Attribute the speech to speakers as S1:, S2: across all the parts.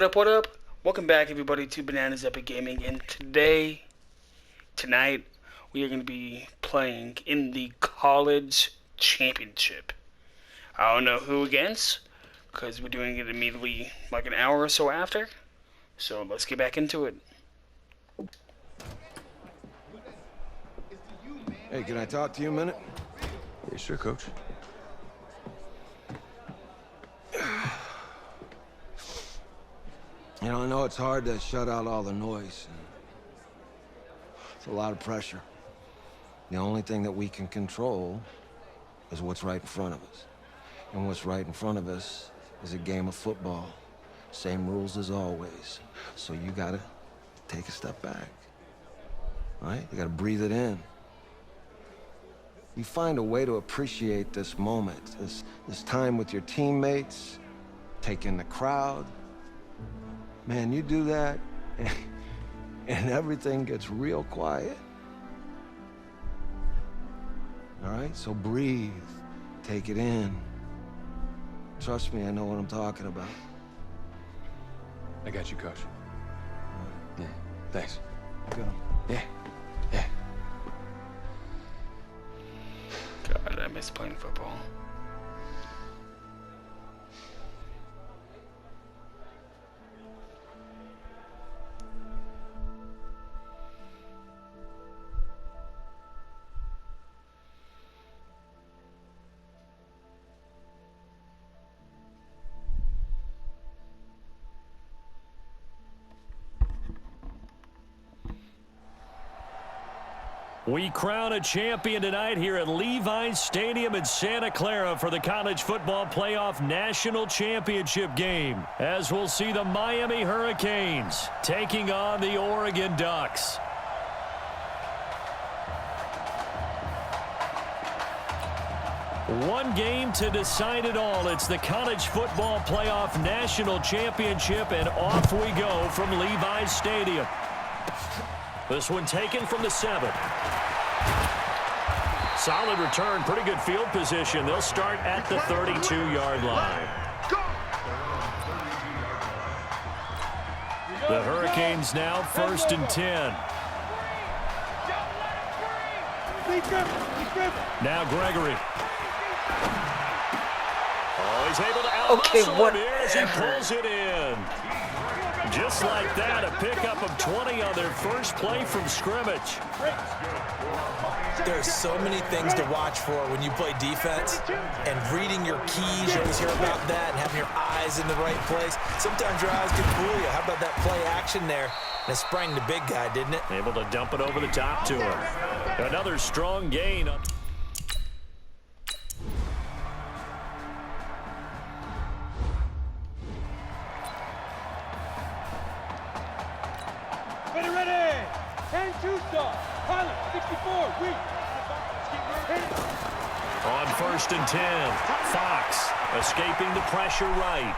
S1: What up? Welcome back, everybody, to Bananas Epic Gaming. And tonight, we are going to be playing in the college championship. I don't know who against, because we're doing it immediately, like an hour or so after. So let's get back into it.
S2: Hey, can I talk to you a minute?
S3: Yeah, sure, Coach.
S2: You know, I know it's hard to shut out all the noise. It's a lot of pressure. The only thing that we can control is what's right in front of us. And what's right in front of us is a game of football. Same rules as always. So you gotta take a step back. All right? You gotta breathe it in. You find a way to appreciate this moment, this time with your teammates, take in the crowd. Man, you do that, and everything gets real quiet. All right, so breathe, take it in. Trust me, I know what I'm talking about.
S3: I got you, Coach. Yeah, thanks.
S2: Go.
S3: Yeah.
S1: God, I miss playing football.
S4: We crown a champion tonight here at Levi's Stadium in Santa Clara for the College Football Playoff National Championship game, as we'll see the Miami Hurricanes taking on the Oregon Ducks. One game to decide it all. It's the College Football Playoff National Championship, and off we go from Levi's Stadium. This one taken from the 7. Solid return, pretty good field position. They'll start at the 32-yard line. The Hurricanes now 1st and 10. Now Gregory. Oh, he's able to out-muscle him here as he pulls it in. Just like that, a pickup of 20 on their first play from scrimmage.
S5: There's so many things to watch for when you play defense, and reading your keys, you always hear about that, and having your eyes in the right place. Sometimes your eyes can fool you. How about that play action there? And it sprang the big guy, didn't it?
S4: Able to dump it over the top to him. Another strong gain.
S6: Ready! 10-2 star. Pilot, 64, weak.
S4: On 1st and 10, Fox escaping the pressure right.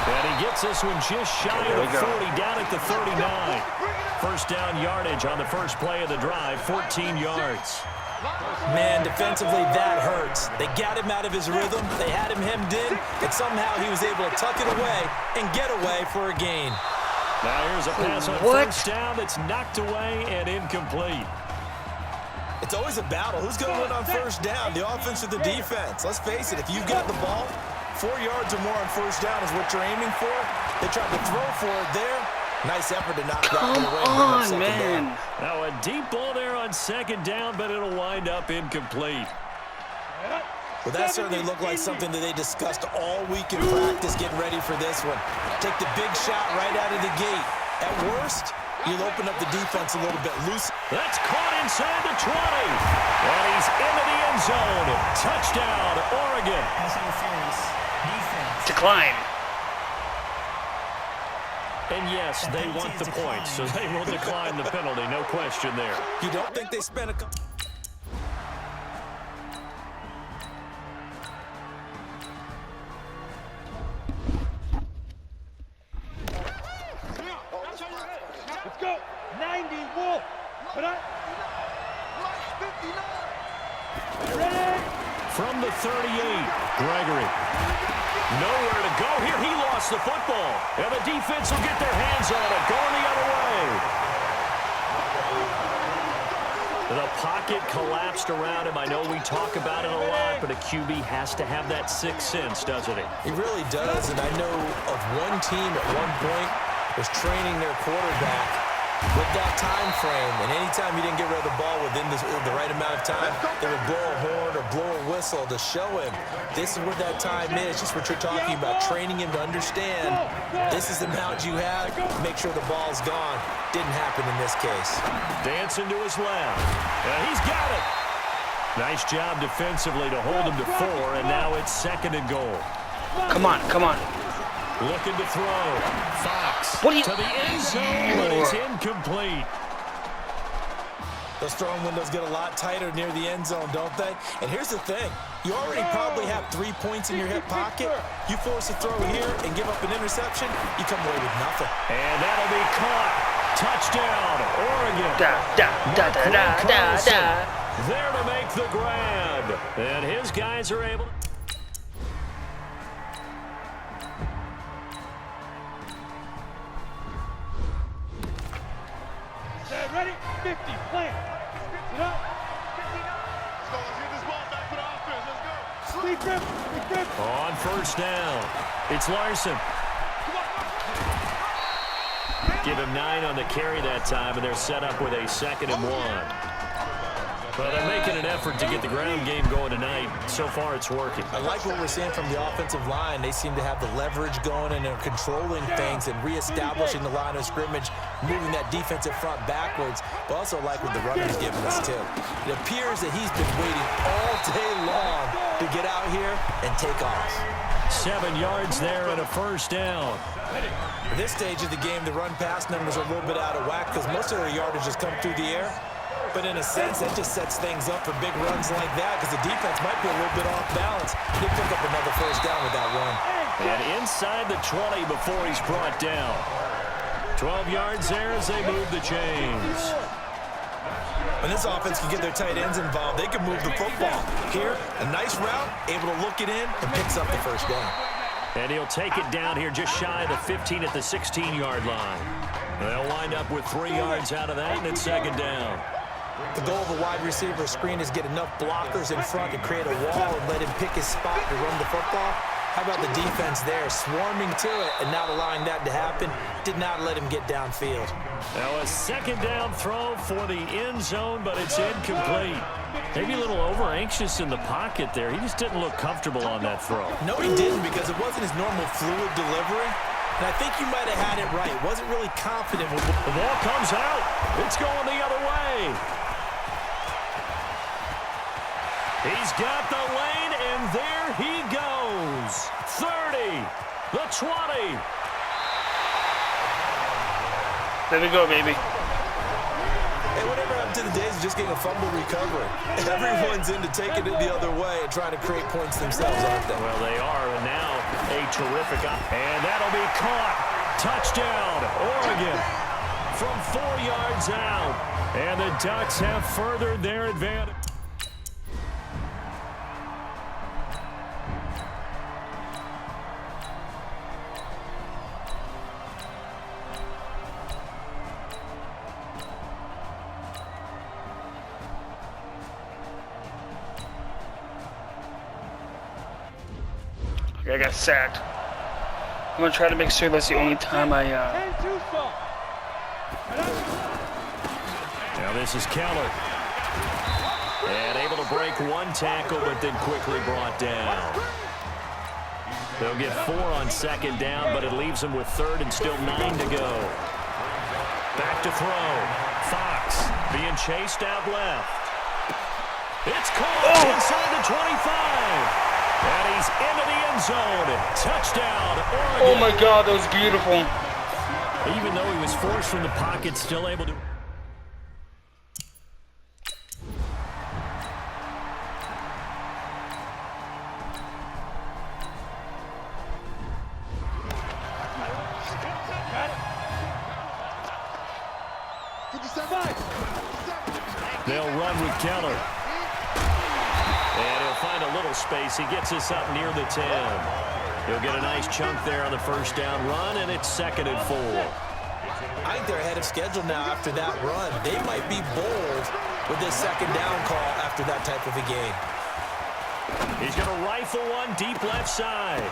S4: And he gets this one just shy of the 40, down at the 39. First down yardage on the first play of the drive, 14 yards.
S5: Man, defensively, that hurts. They got him out of his rhythm. They had him hemmed in, but somehow he was able to tuck it away and get away for a gain.
S4: Now here's a pass on first down that's knocked away and incomplete.
S5: It's always a battle. Who's going to win on first down, the offense or the defense? Let's face it, if you've got the ball, 4 yards or more on first down is what you're aiming for. They tried to throw for it there. Nice effort to knock that one away.
S1: Come on, man.
S4: Now a deep ball there on second down, but it'll wind up incomplete.
S5: Well, that certainly looked like something that they discussed all week in practice getting ready for this one. Take the big shot right out of the gate. At worst, you'll open up the defense a little bit loose.
S4: That's caught inside the 20. And he's into the end zone. Touchdown, Oregon.
S1: Decline.
S4: And yes, they want the points, so they will decline the penalty. No question there.
S5: You don't think they spent a couple...
S6: Let's go. 90, Wolf. Put up. Ready?
S4: From the 38, Gregory. Nowhere to go here. He lost the football. And the defense will get their hands on it. Going the other way. The pocket collapsed around him. I know we talk about it a lot, but a QB has to have that sixth sense, doesn't he?
S5: He really does, and I know of one team at one point was training their quarterback with that time frame, and anytime he didn't get rid of the ball within the right amount of time, they would blow a horn or blow a whistle to show him this is what that time is, just what you're talking about, training him to understand this is the amount you have, make sure the ball's gone. Didn't happen in this case.
S4: Dancing to his left, and he's got it. Nice job defensively to hold him to 4, and now it's 2nd and goal.
S1: Come on, come on.
S4: Looking to throw. Fox
S1: What are you...
S4: to the end zone, but it's incomplete.
S5: Those throwing windows get a lot tighter near the end zone, don't they? And here's the thing. You already probably have 3 points in your hip pocket. You force a throw here and give up an interception, you come away with nothing.
S4: And that'll be caught. Touchdown, Oregon. There to make the grab. And his guys are able to...
S6: Ready? 50, plant. It up.
S7: Let's get this ball back to the offense. Let's go.
S6: Big grip.
S4: On first down, it's Larson. Give him 9 on the carry that time, and they're set up with a 2nd and 1. Well, they're making an effort to get the ground game going tonight. So far, it's working.
S5: I like what we're seeing from the offensive line. They seem to have the leverage going, and they're controlling things and reestablishing the line of scrimmage, moving that defensive front backwards, but also like what the runner's giving us, too. It appears that he's been waiting all day long to get out here and take off.
S4: 7 yards there and a first down.
S5: At this stage of the game, the run-pass numbers are a little bit out of whack because most of their yardage has come through the air. But in a sense, that just sets things up for big runs like that because the defense might be a little bit off balance. They pick up another first down with that run.
S4: And inside the 20 before he's brought down. 12 yards there as they move the chains.
S5: When this offense can get their tight ends involved, they can move the football. Here, a nice route, able to look it in, and picks up the first down.
S4: And he'll take it down here just shy of the 15 at the 16-yard line. They'll wind up with 3 yards out of that, and it's 2nd down.
S5: The goal of a wide receiver screen is get enough blockers in front to create a wall and let him pick his spot to run the football. How about the defense there, swarming to it and not allowing that to happen? Did not let him get downfield.
S4: Now a 2nd down throw for the end zone, but it's incomplete. Maybe a little over-anxious in the pocket there. He just didn't look comfortable on that throw.
S5: No, he didn't, because it wasn't his normal fluid delivery. And I think you might have had it right. Wasn't really confident.
S4: The ball comes out. It's going the other way. He's got the lane, and there he goes. 30, the 20.
S1: There we go, baby.
S5: Hey, whatever happened to the days of just getting a fumble recovery? Everyone's into taking it the other way and trying to create points themselves, aren't they?
S4: Well, they are, and now a terrific and that'll be caught. Touchdown, Oregon, from 4 yards out. And the Ducks have furthered their advantage.
S1: I got sacked. I'm gonna try to make sure that's the only time I
S4: Now this is Keller. And able to break 1 tackle, but then quickly brought down. They'll get 4 on 2nd down, but it leaves them with 3rd and still 9 to go. Back to throw. Fox being chased out left. It's caught inside the 25. And he's into the end zone. Touchdown, Oregon.
S1: Oh my God, that was beautiful.
S4: Even though he was forced from the pocket, still able to... They'll run with Keller. And he'll find a little space. He gets us up near the 10. He'll get a nice chunk there on the first down run, and it's 2nd and 4.
S5: I think they're ahead of schedule now after that run. They might be bold with this 2nd down call after that type of a game.
S4: He's going to rifle one deep left side.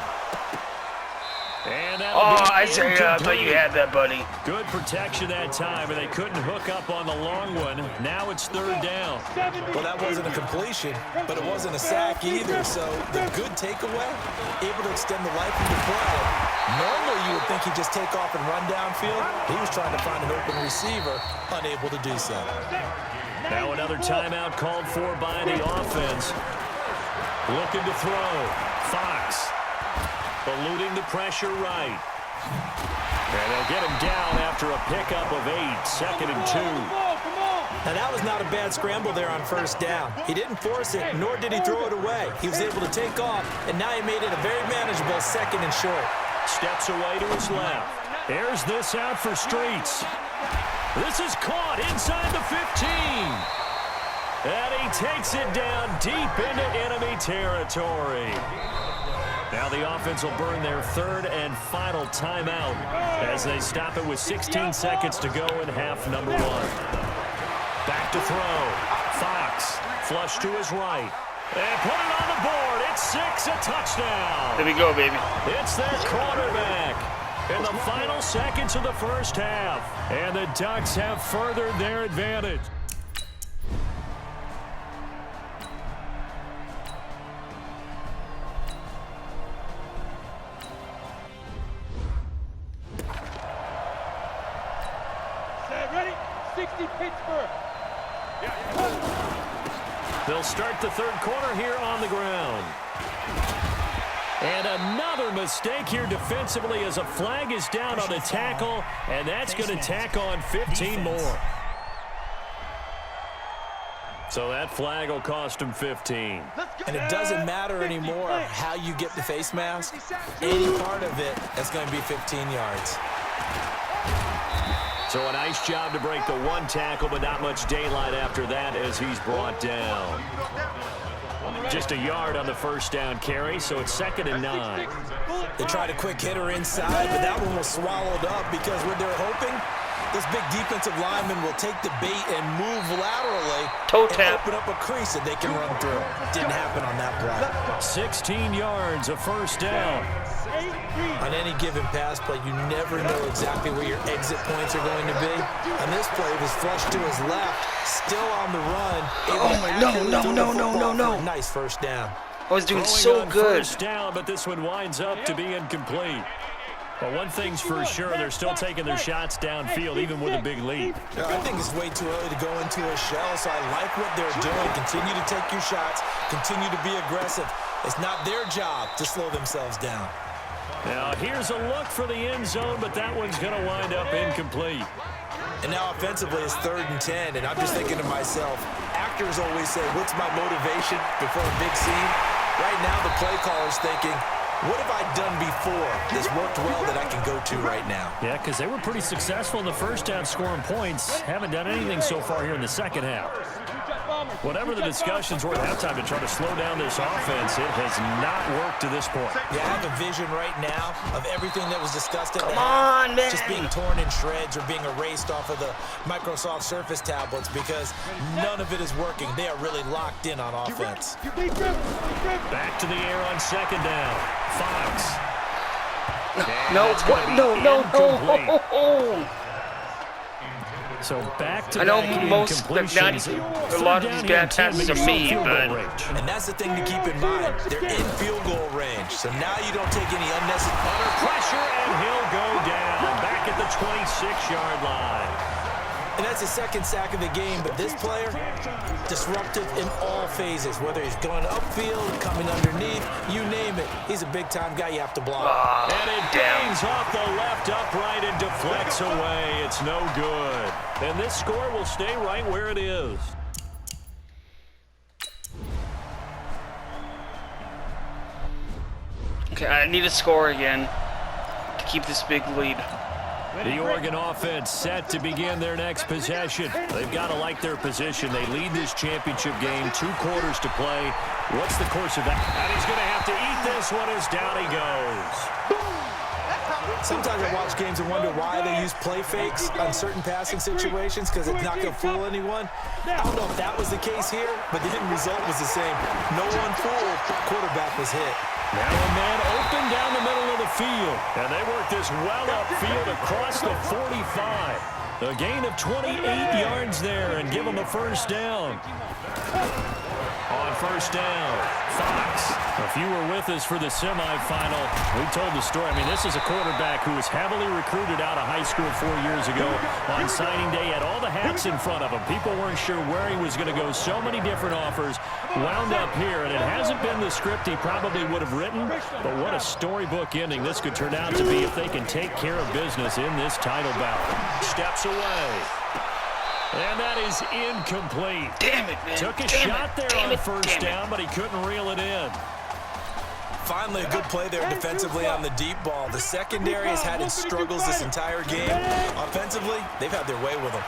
S4: And
S1: Isaiah, I thought you had that, buddy.
S4: Good protection that time, and they couldn't hook up on the long one. Now it's 3rd down.
S5: Well, that wasn't a completion, but it wasn't a sack either. So the good takeaway, able to extend the life of the play. Normally, you would think he'd just take off and run downfield. He was trying to find an open receiver, unable to do so.
S4: Now another timeout called for by the offense. Looking to throw. Fox. Eluding the pressure right. And they'll get him down after a pickup of 8. 2nd and 2.
S5: Now, that was not a bad scramble there on 1st down. He didn't force it, nor did he throw it away. He was able to take off, and now he made it a very manageable 2nd and short.
S4: Steps away to his left. Airs this out for Streets. This is caught inside the 15. And he takes it down deep into enemy territory. Now the offense will burn their 3rd and final timeout as they stop it with 16 seconds to go in half number 1. Back to throw. Fox, flush to his right. And put it on the board. It's 6, a touchdown.
S1: There we go, baby.
S4: It's their quarterback in the final seconds of the first half. And the Ducks have furthered their advantage.
S6: Ready? 60 Pittsburgh.
S4: They'll start the 3rd quarter here on the ground. And another mistake here defensively as a flag is down on the tackle, and that's going to tack on 15 more. So that flag will cost him 15.
S5: And it doesn't matter anymore how you get the face mask. Any part of it, that's going to be 15 yards.
S4: So a nice job to break the 1 tackle, but not much daylight after that as he's brought down. Just a yard on the 1st down carry, so it's 2nd and 9.
S5: They tried a quick hitter inside, but that one was swallowed up because what they're hoping, this big defensive lineman will take the bait and move laterally and open up a crease that they can run through. Didn't happen on that play.
S4: 16 yards, a 1st down.
S5: On any given pass play, you never know exactly where your exit points are going to be. On this play, it was flushed to his left, still on the run.
S1: No.
S5: Nice 1st down.
S1: I was doing
S4: Throwing
S1: so
S4: on
S1: good.
S4: 1st down, but this one winds up to be incomplete. But one thing's for sure, they're still taking their shots downfield, even with a big lead.
S5: Yeah, I think it's way too early to go into a shell, so I like what they're doing. Continue to take your shots. Continue to be aggressive. It's not their job to slow themselves down.
S4: Now, here's a look for the end zone, but that one's going to wind up incomplete.
S5: And now offensively, it's 3rd and 10, and I'm just thinking to myself, actors always say, what's my motivation before a big scene? Right now, the play caller's thinking, what have I done before that's worked well that I can go to right now?
S4: Yeah, because they were pretty successful in the 1st half scoring points. Haven't done anything so far here in the 2nd half. Whatever the discussions were at halftime to try to slow down this offense, it has not worked to this point.
S5: Yeah, I have a vision right now of everything that was discussed at the
S1: Come on, man.
S5: just being torn in shreds or being erased off of the Microsoft Surface tablets because none of it is working. They are really locked in on offense.
S4: Back to the air on 2nd down. Fox.
S1: No.
S4: So back to
S1: I know
S4: back
S1: most, a lot of these bad passes are me, but
S5: And that's the thing to keep in mind. They're in field goal range, so now you don't take any unnecessary
S4: under pressure, and he'll go down back at the 26-yard line.
S5: And that's the 2nd sack of the game, but this player, disruptive in all phases, whether he's going upfield, coming underneath, you name it. He's a big-time guy you have to block.
S4: And it gains off the left upright and deflects away. It's no good. And this score will stay right where it is.
S1: okay, I need to score again to keep this big lead.
S4: The Oregon offense set to begin their next possession. They've got to like their position. They lead this championship game, 2 quarters to play. What's the course of that? And he's going to have to eat this one as down he goes.
S5: Sometimes I watch games and wonder why they use play fakes on certain passing situations because it's not going to fool anyone. I don't know if that was the case here, but the end result was the same. No one fooled. Quarterback was hit.
S4: Now a man open down the middle of the field. And they work this well upfield across the 45. A gain of 28 yards there and give them a first down. On first down, Fox. If you were with us for the semifinal, we told the story. I mean, this is a quarterback who was heavily recruited out of high school 4 years ago. On signing day, had all the hats in front of him. People weren't sure where he was going to go. So many different offers. Wound up here, and it hasn't been the script he probably would have written. But what a storybook ending this could turn out to be if they can take care of business in this title bout. Steps away. And that is incomplete.
S1: Damn it, man.
S4: Took a shot there on first down, but he couldn't reel it in.
S5: Finally, a good play there defensively on the deep ball. The secondary has had its struggles this entire game. Offensively, they've had their way with them.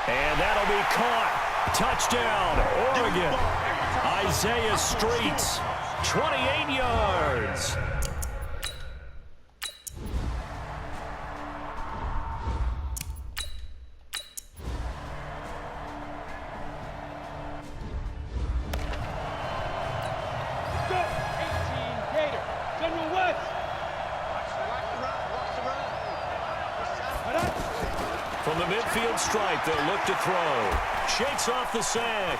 S4: And that'll be caught. Touchdown, Oregon. Isaiah Streets, 28 yards. From the midfield stripe, they'll look to throw. Shakes off the sack.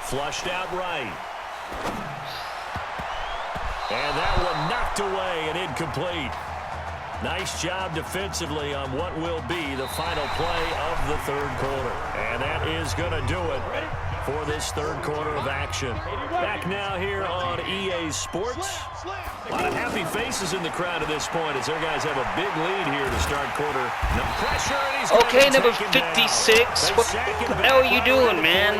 S4: Flushed out right. And that one knocked away and incomplete. Nice job defensively on what will be the final play of the third quarter. And that is going to do it for this third quarter of action. Back now here on EA Sports. A lot of happy faces in the crowd at this point as their guys have a big lead here to start quarter. No pressure, and he's
S1: okay, number 56. What the hell are you doing, man?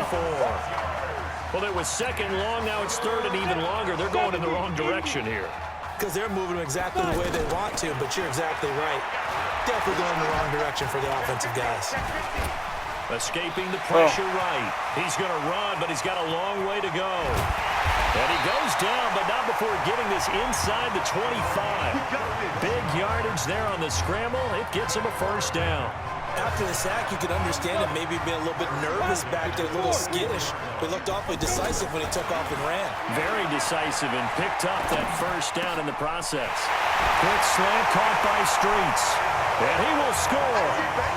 S4: Well, it was second long. Now it's third and even longer. They're going in the wrong direction here.
S5: Because they're moving exactly the way they want to, but you're exactly right. Definitely going in the wrong direction for the offensive guys.
S4: Escaping the pressure right. He's going to run, but he's got a long way to go. And he goes down, but not before getting this inside the 25. Big yardage there on the scramble. It gets him a first down.
S5: After the sack, you could understand him maybe being a little bit nervous back there, a little skittish. He looked awfully decisive when he took off and ran.
S4: Very decisive and picked up that first down in the process. Quick slant caught by Streets. And he will score.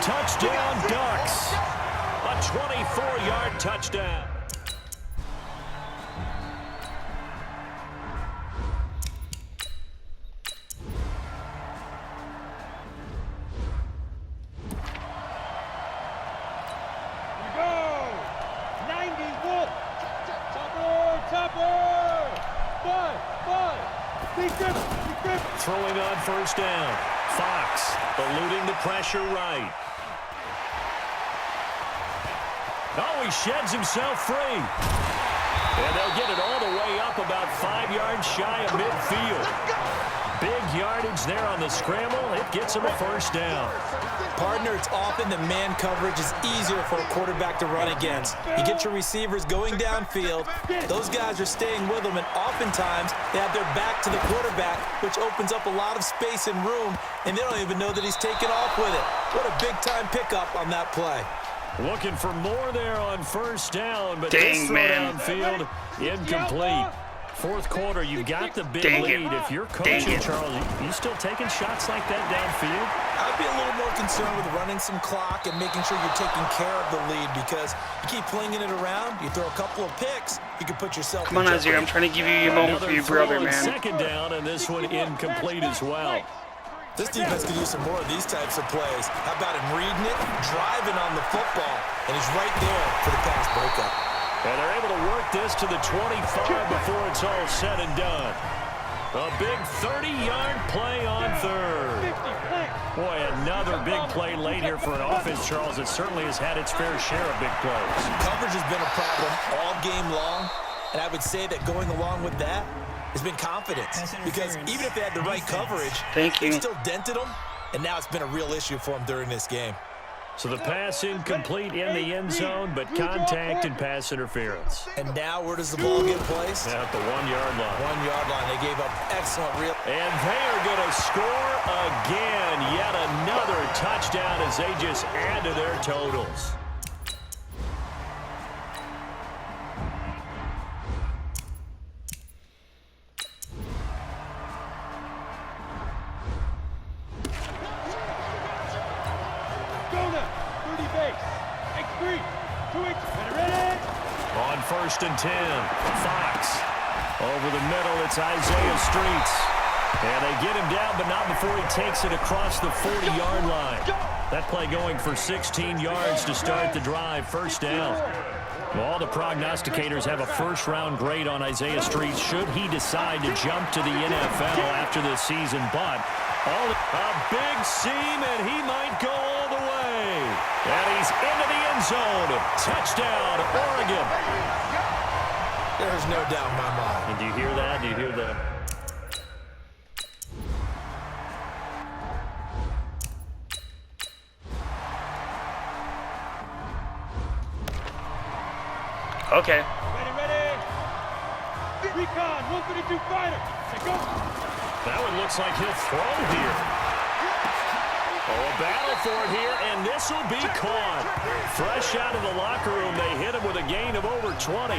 S4: Touchdown, Ducks. A 24-yard touchdown. Throwing on first down. Fox eluding the pressure right. Oh, he sheds himself free. And they'll get it all the way up about 5 yards shy of midfield. Big yardage there on the scramble. It gets him a first down.
S5: Partner, it's often the man coverage is easier for a quarterback to run against. You get your receivers going downfield. Those guys are staying with them, and oftentimes they have their back to the quarterback, which opens up a lot of space and room, and they don't even know that he's taken off with it. What a big-time pickup on that play.
S4: Looking for more there on first down, but
S1: Dang,
S4: this throw
S1: man.
S4: downfield, incomplete. Fourth quarter, you've got the big lead. If you're coaching, Charles, you still taking shots like that downfield?
S5: I'd be a little more concerned with running some clock and making sure you're taking care of the lead, because you keep flinging it around, you throw a couple of picks, you can put yourself
S1: Come on,
S5: in
S1: Azir, I'm trying to give you your moment for your brother, man.
S4: Second down, and this one incomplete as well.
S5: This defense could use some more of these types of plays. How about him reading it, driving on the football, and he's right there for the pass breakup.
S4: And they're able to work this to the 25 before it's all said and done. A big 30-yard play on third. Boy, another big play late here for an offense, Charles, that certainly has had its fair share of big plays.
S5: Coverage has been a problem all game long, and I would say that going along with that has been confidence. Because even if they had the right coverage, they still dented them, and now it's been a real issue for them during this game.
S4: So the pass incomplete in the end zone, but contact and pass interference.
S5: And now where does the ball get placed?
S4: At the 1-yard line.
S5: 1-yard line. They gave up excellent real.
S4: And they are going to score again. Yet another touchdown as they just add to their totals. On 1st and 10, Fox. Over the middle, it's Isaiah Streets. And they get him down, but not before he takes it across the 40-yard line. That play going for 16 yards to start the drive, 1st down. Well, all the prognosticators have a first-round grade on Isaiah Streets should he decide to jump to the NFL after this season. But a big seam, and he might go all the way. And he's into the end zone. Touchdown, Oregon.
S5: There's no doubt in my mind.
S4: And do you hear that? Do you hear that?
S1: Okay.
S6: Ready. Recon, 132 fighter. Go.
S4: That one looks like he'll throw here. Oh, a battle for it here, and this will be caught. Fresh out of the locker room, they hit him with a gain of over 20.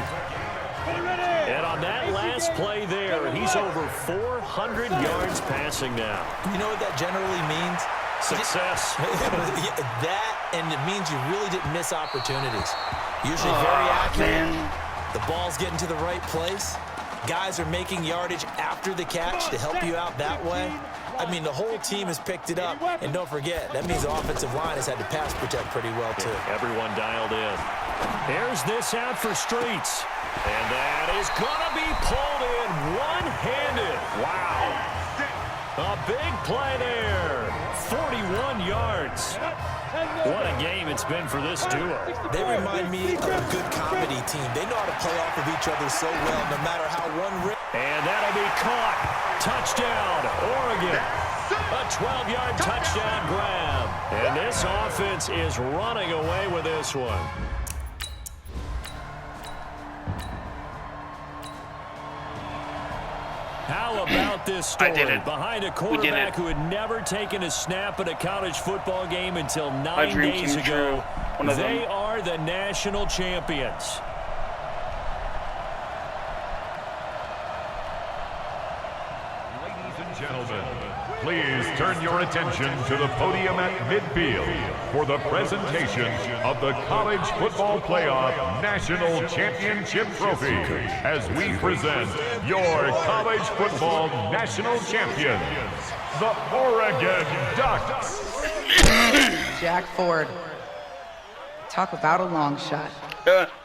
S4: And on that last play there, he's over 400 yards passing now.
S5: You know what that generally means?
S4: Success.
S5: That, and it means you really didn't miss opportunities. Usually very accurate.
S1: Man.
S5: The ball's getting to the right place. Guys are making yardage after the catch to help you out that way. I mean, the whole team has picked it up. And don't forget, that means the offensive line has had to pass protect pretty well, too.
S4: Everyone dialed in. Here's this out for Streets. And that is going to be pulled in one-handed. Wow. A big play there. 41 yards. What a game it's been for this duo.
S5: They remind me of a good comedy team. They know how to play off of each other so well, no matter how one rip.
S4: And that'll be caught. Touchdown, Oregon. A 12-yard touchdown grab. And this offense is running away with this one. How about this story? Behind a quarterback who had never taken a snap at a college football game until 9 days ago, they are the national champions.
S8: Ladies and gentlemen, please turn your attention to the podium at midfield for the presentation of the College Football Playoff National Championship Trophy as we present your college football national champions, the Oregon Ducks.
S9: Jack Ford. Talk about a long shot.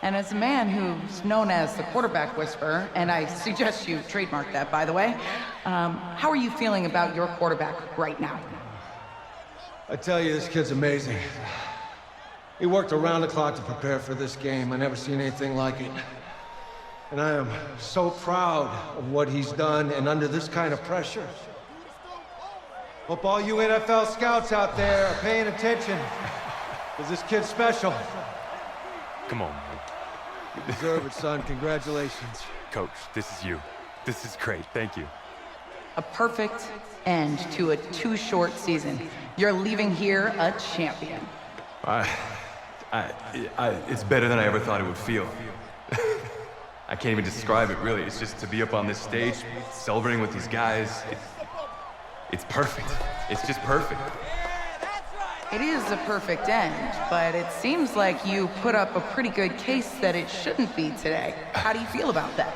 S9: And as a man who's known as the quarterback whisperer, and I suggest you trademark that, by the way, how are you feeling about your quarterback right now?
S2: I tell you, this kid's amazing. He worked around the clock to prepare for this game. I never seen anything like it. And I am so proud of what he's done, and under this kind of pressure. Hope all you NFL scouts out there are paying attention, because this kid's special.
S3: Come on, man.
S2: You deserve it, son. Congratulations.
S3: Coach, this is you. This is great. Thank you.
S9: A perfect end to a too short season. You're leaving here a champion.
S3: It's better than I ever thought it would feel. I can't even describe it, really. It's just to be up on this stage, celebrating with these guys. It's perfect. It's just perfect.
S9: It is a perfect end, but it seems like you put up a pretty good case that it shouldn't be today. How do you feel about that?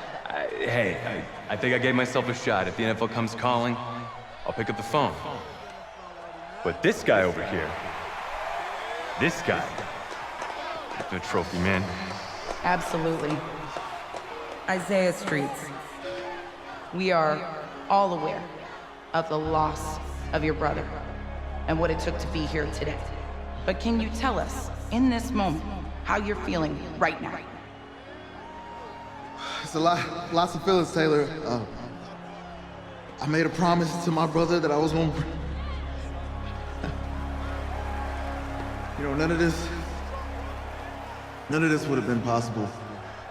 S3: I think I gave myself a shot. If the NFL comes calling, I'll pick up the phone. But this guy over here, this guy, the trophy, man.
S9: Absolutely. Isaiah Streets, we are all aware of the loss of your brother and what it took to be here today. But can you tell us, in this moment, how you're feeling right now?
S10: It's lots of feelings, Taylor. I made a promise to my brother that I was going to... You know, none of this would have been possible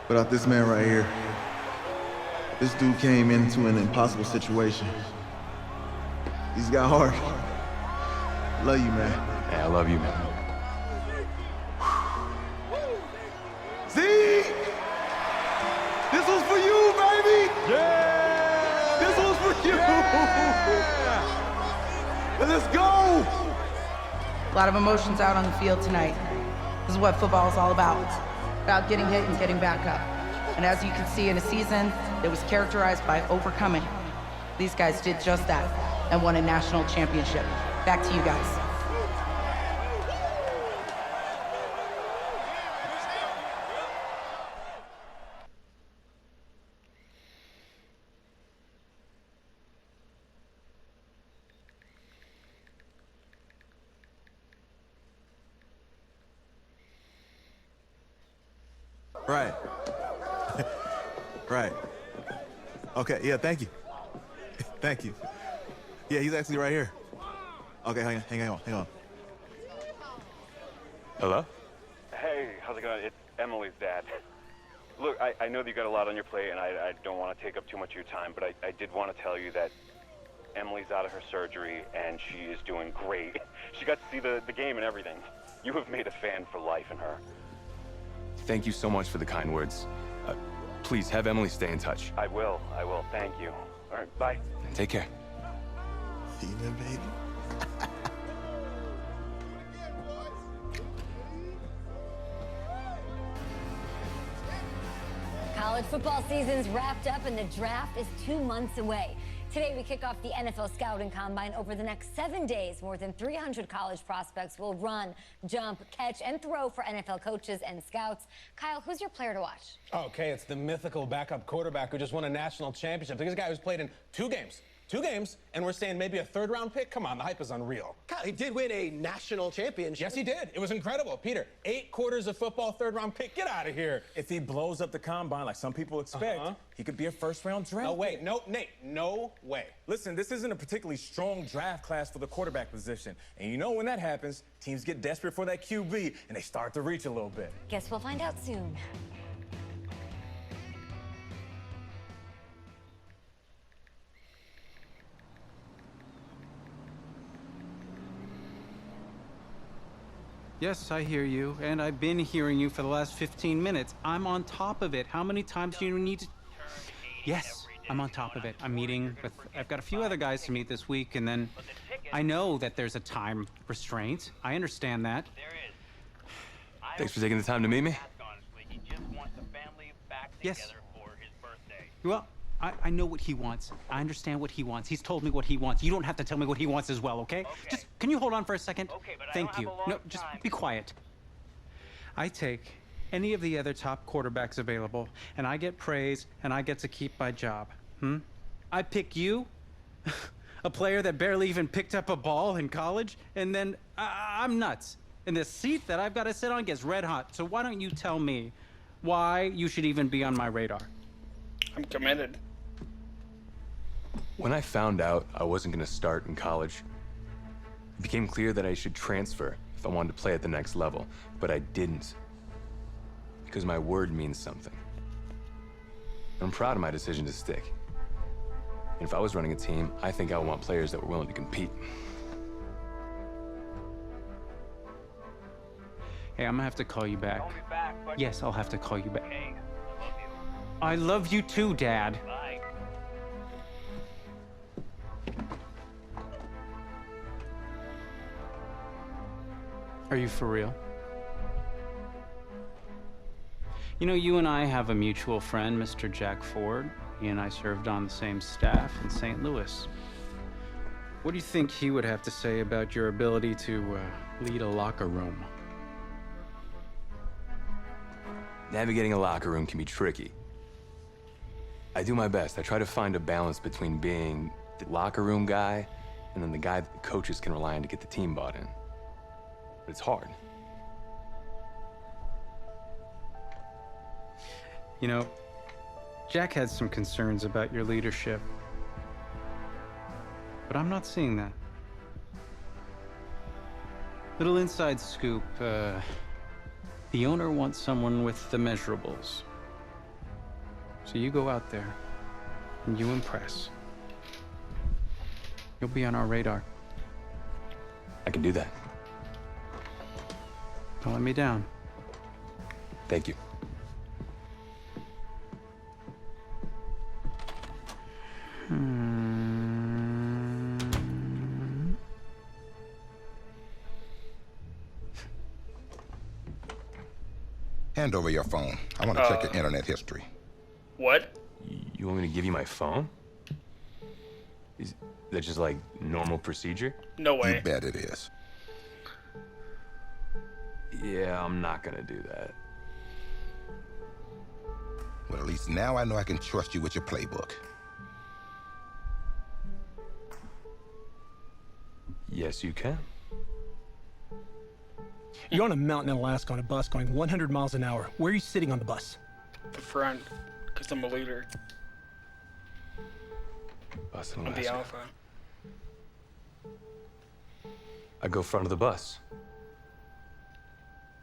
S10: without this man right here. This dude came into an impossible situation. He's got heart. Love you, man.
S3: Hey, I love you, man.
S10: See? This was for you, baby! Yeah! This was for you! Yeah! Let's go!
S9: A lot of emotions out on the field tonight. This is what football is all about. About getting hit and getting back up. And as you can see, in a season that was characterized by overcoming, these guys did just that and won a national championship. Back to you guys.
S5: Right. Right. Okay, yeah, thank you. Thank you. Yeah, he's actually right here. Okay, hang on.
S3: Hello?
S11: Hey, how's it going? It's Emily's dad. Look, I know that you got a lot on your plate, and I don't want to take up too much of your time, but I did want to tell you that Emily's out of her surgery, and she is doing great. She got to see the game and everything. You have made a fan for life in her.
S3: Thank you so much for the kind words. Please, have Emily stay in touch.
S11: I will. Thank you. All right, bye.
S3: Take care.
S5: Even, baby.
S12: College football season's wrapped up and the draft is 2 months away. Today, we kick off the NFL Scouting Combine. Over the next 7 days, more than 300 college prospects will run, jump, catch, and throw for NFL coaches and scouts. Kyle, who's your player to watch?
S13: Okay, it's the mythical backup quarterback who just won a national championship. This guy who's played in 2 games. 2 games, and we're saying maybe a 3rd-round pick? Come on, the hype is unreal.
S14: Kyle, he did win a national championship.
S13: Yes, he did. It was incredible. Peter, 8 quarters of football, 3rd-round pick. Get out of here.
S15: If he blows up the combine like some people expect, he could be a 1st-round draft
S13: No way. No, Nate, no way.
S15: Listen, this isn't a particularly strong draft class for the quarterback position. And you know when that happens, teams get desperate for that QB, and they start to reach a little bit.
S12: Guess we'll find out soon.
S16: Yes, I hear you, and I've been hearing you for the last 15 minutes. I'm on top of it. How many times do you need to... Yes, I'm on top of it. I'm meeting with... I've got a few other guys to meet this week, and then I know that there's a time restraint. I understand that.
S3: Thanks for taking the time to meet me.
S16: Yes. Well, I know what he wants. I understand what he wants. He's told me what he wants. You don't have to tell me what he wants as well, okay? Just, can you hold on for a second?
S17: Okay, but
S16: Thank you. No, just be quiet. I take any of the other top quarterbacks available, and I get praise, and I get to keep my job. I pick you, a player that barely even picked up a ball in college, and then I'm nuts. And the seat that I've got to sit on gets red hot. So why don't you tell me why you should even be on my radar?
S1: I'm committed.
S3: When I found out I wasn't going to start in college, it became clear that I should transfer if I wanted to play at the next level, but I didn't. Because my word means something. I'm proud of my decision to stick. And if I was running a team, I think I would want players that were willing to compete.
S16: Hey, I'm gonna have to call you back. Yes, I'll have to call you back. I love you too, Dad.
S17: Bye.
S16: Are you for real? You know, you and I have a mutual friend, Mr. Jack Ford. He and I served on the same staff in St. Louis. What do you think he would have to say about your ability to lead a locker room?
S3: Navigating a locker room can be tricky. I do my best. I try to find a balance between being the locker room guy and then the guy that the coaches can rely on to get the team bought in. But it's hard.
S16: You know, Jack had some concerns about your leadership, but I'm not seeing that. Little inside scoop. The owner wants someone with the measurables. So you go out there and you impress. You'll be on our radar.
S3: I can do that.
S16: Don't let me down.
S3: Thank you.
S17: Hand over your phone. I want to check your internet history.
S1: What?
S3: You want me to give you my phone? Is that just like normal procedure?
S1: No way.
S17: You bet it is.
S3: Yeah, I'm not gonna do that.
S17: Well, at least now I know I can trust you with your playbook.
S3: Yes, you can.
S14: You're on a mountain in Alaska on a bus going 100 miles an hour. Where are you sitting on the bus?
S1: The front, because I'm a leader.
S3: Bus in
S1: I'm
S3: Alaska.
S1: the alpha.
S3: I go front of the bus.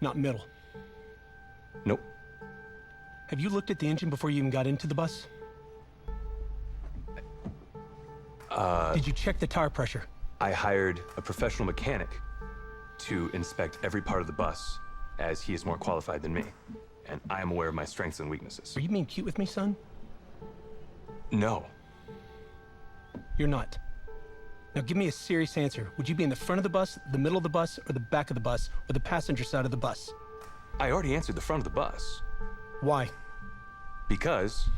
S14: Not middle.
S3: Nope.
S14: Have you looked at the engine before you even got into the bus? Did you check the tire pressure?
S3: I hired a professional mechanic to inspect every part of the bus, as he is more qualified than me. And I am aware of my strengths and weaknesses.
S14: Are you being cute with me, son?
S3: No.
S14: You're not. Now give me a serious answer. Would you be in the front of the bus, the middle of the bus, or the back of the bus, or the passenger side of the bus?
S3: I already answered the front of the bus.
S14: Why?
S3: Because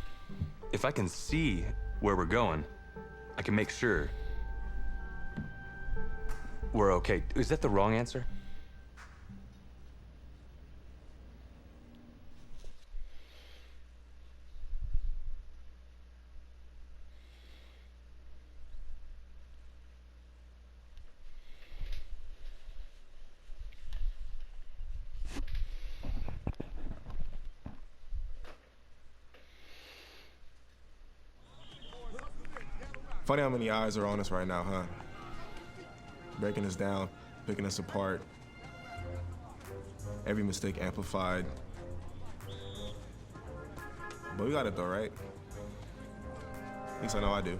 S3: if I can see where we're going, I can make sure we're okay. Is that the wrong answer?
S18: Funny how many eyes are on us right now, huh? Breaking us down, picking us apart. Every mistake amplified. But we got it though, right? At least I know I do.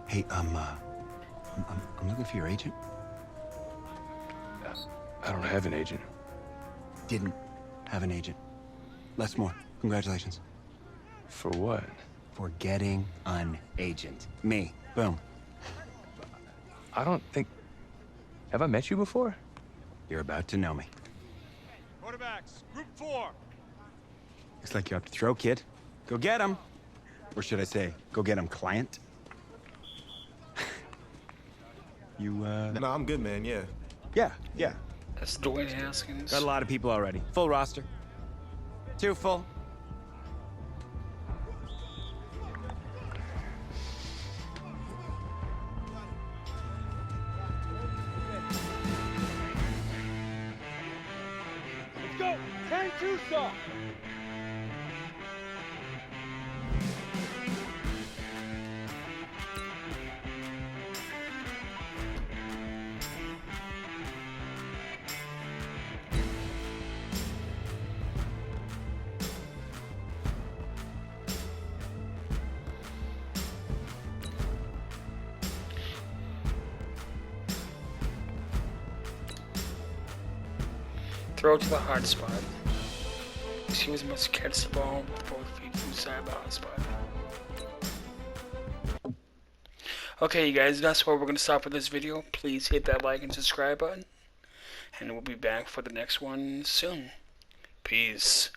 S19: Hey, I'm looking for your agent.
S3: I don't have an agent.
S19: Didn't have an agent. Les Moore, congratulations.
S3: For what?
S19: For getting an agent. Me. Boom.
S3: I don't think... Have I met you before?
S19: You're about to know me.
S6: Quarterbacks, group 4.
S19: Looks like you're up to throw, kid. Go get him. Or should I say, go get him, client. You,
S18: No, I'm good, man, yeah.
S19: Yeah.
S1: That's Dwayne Haskins.
S19: Got a lot of people already. Full roster. 2 full.
S6: Let's go. 10-2 soft.
S1: Throw it to the hard spot. She was must catch the ball with both feet inside the hard spot. Okay, you guys, that's where we're going to stop with this video. Please hit that like and subscribe button. And we'll be back for the next one soon. Peace.